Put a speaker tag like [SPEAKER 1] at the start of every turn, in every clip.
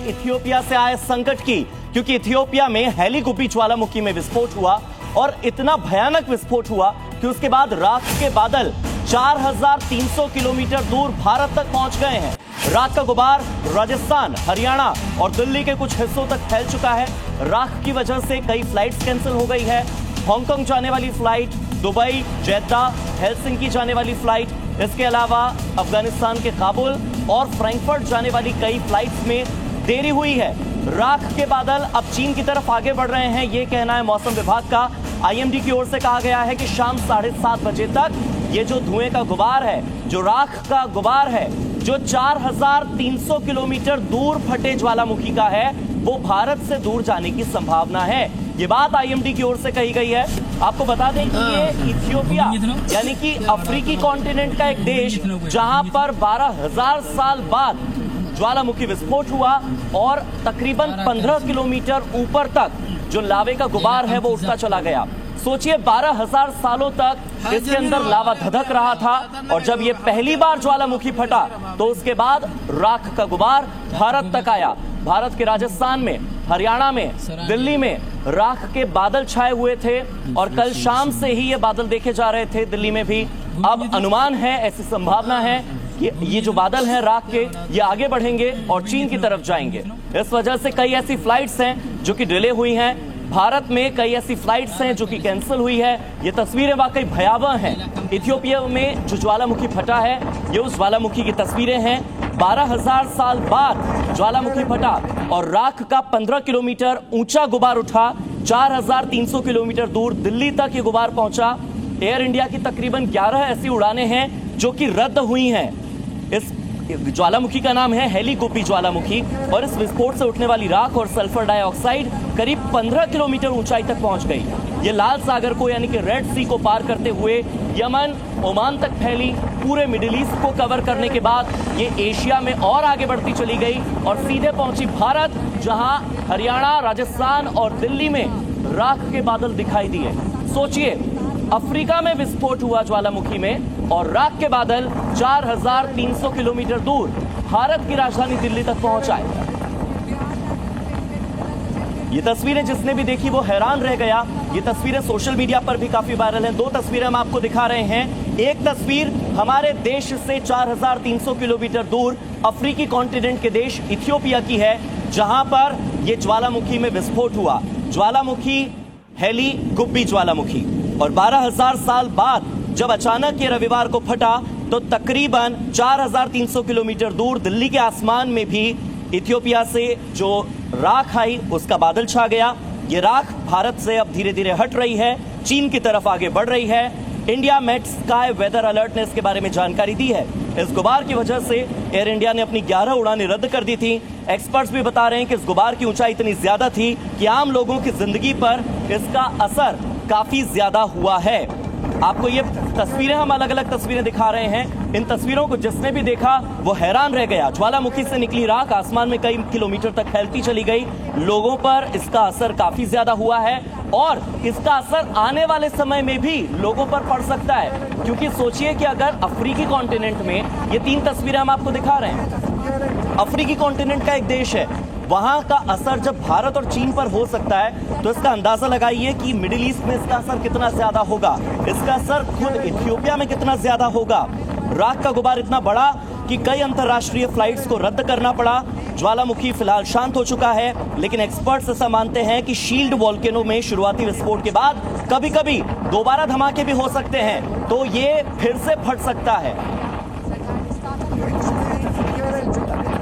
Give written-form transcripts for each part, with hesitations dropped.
[SPEAKER 1] Ethiopia से आए संकट की, क्योंकि इथियोपिया में हेलीगुब्बी ज्वालामुखी में विस्फोट हुआ और इतना भयानक विस्फोट हुआ कि उसके बाद राख के बादल 4300 किलोमीटर दूर भारत तक पहुंच गए हैं। राख का गुबार राजस्थान, हरियाणा और दिल्ली के कुछ हिस्सों तक फैल चुका है। राख की वजह से कई फ्लाइट्स कैंसिल हो गई है। हांगकांग जाने वाली फ्लाइट, दुबई, जेद्दा, हेलसिंकी जाने वाली फ्लाइट, इसके अलावा अफगानिस्तान के काबुल और फ्रैंकफर्ट जाने वाली कई फ्लाइट्स में देरी हुई है। राख के बादल अब चीन की तरफ आगे बढ़ रहे हैं, ये कहना है मौसम विभाग का। आईएमडी की ओर से कहा गया है कि शाम 7:30 बजे तक ये जो धुएं का गुबार है, जो राख का गुबार है, जो 4300 किलोमीटर दूर फटे ज्वालामुखी का है, वो भारत से दूर जाने की संभावना है। ये बात आईएमडी की ओर से कही गई है। आपको बता दें कि ये इथियोपिया यानी कि अफ्रीकी कॉन्टिनेंट का एक देश, जहां पर 12,000 साल बाद ज्वालामुखी विस्फोट हुआ और तकरीबन 15 किलोमीटर ऊपर तक जो लावे का गुबार है वो उठता चला गया। सोचिए 12,000 सालों तक इसके अंदर लावा धधक रहा था और जब ये पहली बार ज्वालामुखी फटा तो उसके बाद राख का गुबार भारत तक आया। भारत के राजस्थान में, हरियाणा में, दिल्ली में राख के बादल छाए हुए थे और कल शाम से ही ये बादल देखे जा रहे थे दिल्ली में भी। अब अनुमान है, ऐसी संभावना है कि ये जो बादल हैं राख के, ये आगे बढ़ेंगे और चीन की तरफ जाएंगे। इस वजह से कई ऐसी फ्लाइट्स हैं जो कि डिले हुई हैं। भारत में कई ऐसी फ्लाइट्स हैं जो कि कैंसिल हुई है। ये तस्वीरें वाकई भयावह हैं। इथियोपिया में जो ज्वालामुखी फटा है, ये उस ज्वालामुखी की तस्वीरें हैं। 12,000 साल बाद ज्वालामुखी फटा और राख का 15 किलोमीटर ऊंचा गुबार उठा। 4300 किलोमीटर दूर दिल्ली तक ये गुबार पहुंचा। एयर इंडिया की तकरीबन 11 ऐसी उड़ानें हैं जो कि रद्द हुई हैं। इस ज्वालामुखी का नाम है हेलीगुब्बी ज्वालामुखी और इस विस्फोट से उठने वाली राख और सल्फर डाइऑक्साइड करीब 15 किलोमीटर ऊंचाई तक पहुंच गई। ये लाल सागर को यानी कि रेड सी को पार करते हुए यमन, ओमान तक फैली। पूरे मिडिल ईस्ट को कवर करने के बाद ये एशिया में और आगे बढ़ती चली गई और सीधे पहुंची भारत, जहां हरियाणा, राजस्थान और दिल्ली में राख के बादल दिखाई दिए। सोचिए, अफ्रीका में विस्फोट हुआ ज्वालामुखी में और राख के बादल 4300 किलोमीटर दूर भारत की राजधानी दिल्ली तक पहुंचाए। ये तस्वीरें जिसने भी देखी वो हैरान रह गया। ये तस्वीरें सोशल मीडिया पर भी काफी वायरल हैं। दो तस्वीरें हम आपको दिखा रहे हैं। एक तस्वीर हमारे देश से 4300 किलोमीटर दूर अफ्रीकी कॉन्टिनेंट के देश इथियोपिया की है, जहां पर यह ज्वालामुखी में विस्फोट हुआ। ज्वालामुखी हेलीगुब्बी ज्वालामुखी, और 12,000 साल बाद जब अचानक ये रविवार को फटा तो तकरीबन 4300 किलोमीटर दूर दिल्ली के आसमान में भी इथियोपिया से जो राख आई उसका बादल छा गया। ये राख भारत से अब धीरे धीरे हट रही है, चीन की तरफ आगे बढ़ रही है। India met sky weather alert ने इसके बारे में जानकारी दी है। इस गुबार की वजह से एयर इंडिया ने अपनी 11 उड़ानें रद्द कर दी थी। एक्सपर्ट्स भी बता रहे हैं कि इस गुबार की ऊंचाई इतनी ज्यादा थी कि आम लोगों की जिंदगी पर इसका असर काफी ज्यादा हुआ है। आपको ये तस्वीरें, हम अलग अलग तस्वीरें दिखा रहे हैं। इन तस्वीरों को जिसने भी देखा वो हैरान रह गया। ज्वालामुखी से निकली राख आसमान में कई किलोमीटर तक फैलती चली गई। लोगों पर इसका असर काफी ज्यादा हुआ है और इसका असर आने वाले समय में भी लोगों पर पड़ सकता है, क्योंकि सोचिए कि अगर अफ्रीकी कॉन्टिनेंट में, ये 3 तस्वीरें हम आपको दिखा रहे हैं, अफ्रीकी कॉन्टिनेंट का एक देश है, वहां का असर जब भारत और चीन पर हो सकता है तो इसका अंदाजा लगाइए कि मिडिल ईस्ट में इसका असर कितना ज्यादा होगा। इसका असर खुद इथियोपिया में कितना ज्यादा होगा। राख का गुबार इतना बड़ा कि कई अंतर्राष्ट्रीय फ्लाइट्स को रद्द करना पड़ा। ज्वालामुखी फिलहाल शांत हो चुका है, लेकिन एक्सपर्ट्स ऐसा मानते हैं कि शील्ड वोल्केनो में शुरुआती विस्फोट के बाद कभी कभी दोबारा धमाके भी हो सकते हैं, तो ये फिर से फट सकता है।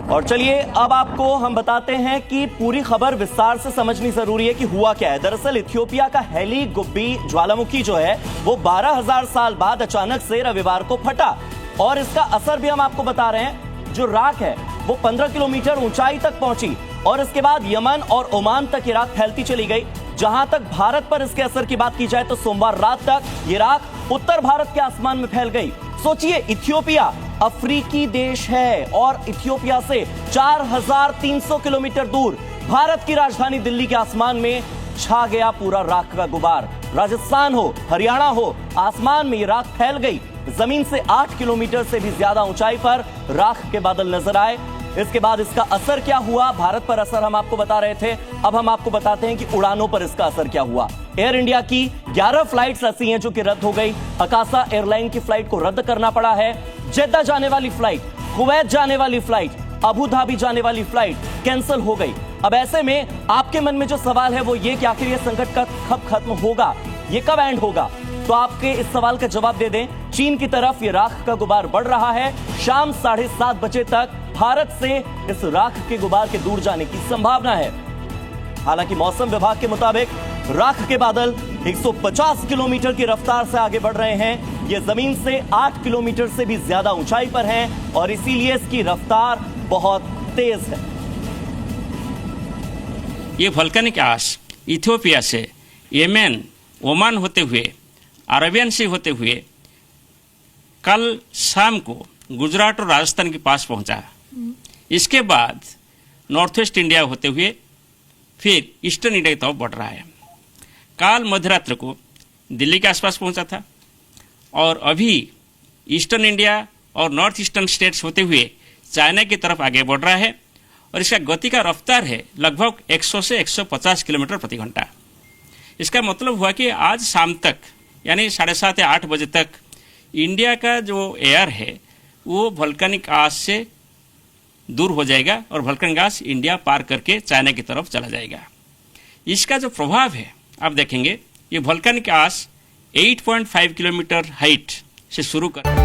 [SPEAKER 1] और चलिए अब आपको हम बताते हैं कि पूरी खबर विस्तार से समझनी जरूरी है कि हुआ क्या है। दरअसल इथियोपिया का हेलीगुब्बी ज्वालामुखी जो है वो 12,000 साल बाद अचानक से रविवार को फटा और इसका असर भी हम आपको बता रहे हैं। जो राख है वो 15 किलोमीटर ऊंचाई तक पहुंची और इसके बाद यमन और ओमान तक ये राख फैलती चली गई। जहां तक भारत पर इसके असर की बात की जाए तो सोमवार रात तक ये राख उत्तर भारत के आसमान में फैल गई। सोचिए, इथियोपिया अफ्रीकी देश है और इथियोपिया से 4300 किलोमीटर दूर भारत की राजधानी दिल्ली के आसमान में छा गया पूरा राख का गुबार। राजस्थान हो, हरियाणा हो, आसमान में ये राख फैल गई। जमीन से 8 किलोमीटर से भी ज्यादा ऊंचाई पर राख के बादल नजर आए। इसके बाद इसका असर क्या हुआ, भारत पर असर हम आपको बता रहे थे, अब हम आपको बताते हैं कि उड़ानों पर इसका असर क्या हुआ। एयर इंडिया की 11 फ्लाइट्स ऐसी हैं जो कि रद्द हो गई। अकासा एयरलाइन की फ्लाइट को रद्द करना पड़ा है। जेद्दा जाने वाली फ्लाइट, कुवैत जाने वाली फ्लाइट, अबू धाबी जाने वाली फ्लाइट कैंसिल हो गई। अब ऐसे में आपके मन में जो सवाल है वो ये कि आखिर ये संकट कब खत्म होगा, ये कब एंड होगा? तो आपके इस सवाल का जवाब दे दें, चीन की तरफ ये राख का गुबार बढ़ रहा है। शाम 7:30 बजे तक भारत से इस राख के गुबार के दूर जाने की संभावना है। हालांकि मौसम विभाग के मुताबिक राख के बादल 150 किलोमीटर की रफ्तार से आगे बढ़ रहे हैं। ये जमीन से 8 किलोमीटर से भी ज्यादा ऊंचाई पर हैं और इसीलिए इसकी रफ्तार बहुत तेज है।
[SPEAKER 2] ये वोल्केनिक आश इथियोपिया से येमेन, ओमान होते हुए, अरेबियन सी होते हुए कल शाम को गुजरात और राजस्थान के पास पहुंचा। इसके बाद नॉर्थ वेस्ट इंडिया होते हुए फिर ईस्टर्न इंडिया की तरफ बढ़ रहा है। काल मध्यरात्र को दिल्ली के आसपास पहुंचा था और अभी ईस्टर्न इंडिया और नॉर्थ ईस्टर्न स्टेट्स होते हुए चाइना की तरफ आगे बढ़ रहा है और इसका गति का रफ्तार है लगभग 100 से 150 किलोमीटर प्रति घंटा। इसका मतलब हुआ कि आज शाम तक यानी 7:30 या 8 बजे तक इंडिया का जो एयर है वो वोल्केनिक आश से दूर हो जाएगा और वोल्केनिक आश इंडिया पार करके चाइना की तरफ चला जाएगा। इसका जो प्रभाव है आप देखेंगे, ये वोल्केनिक आश 8.5 किलोमीटर हाइट से शुरू कर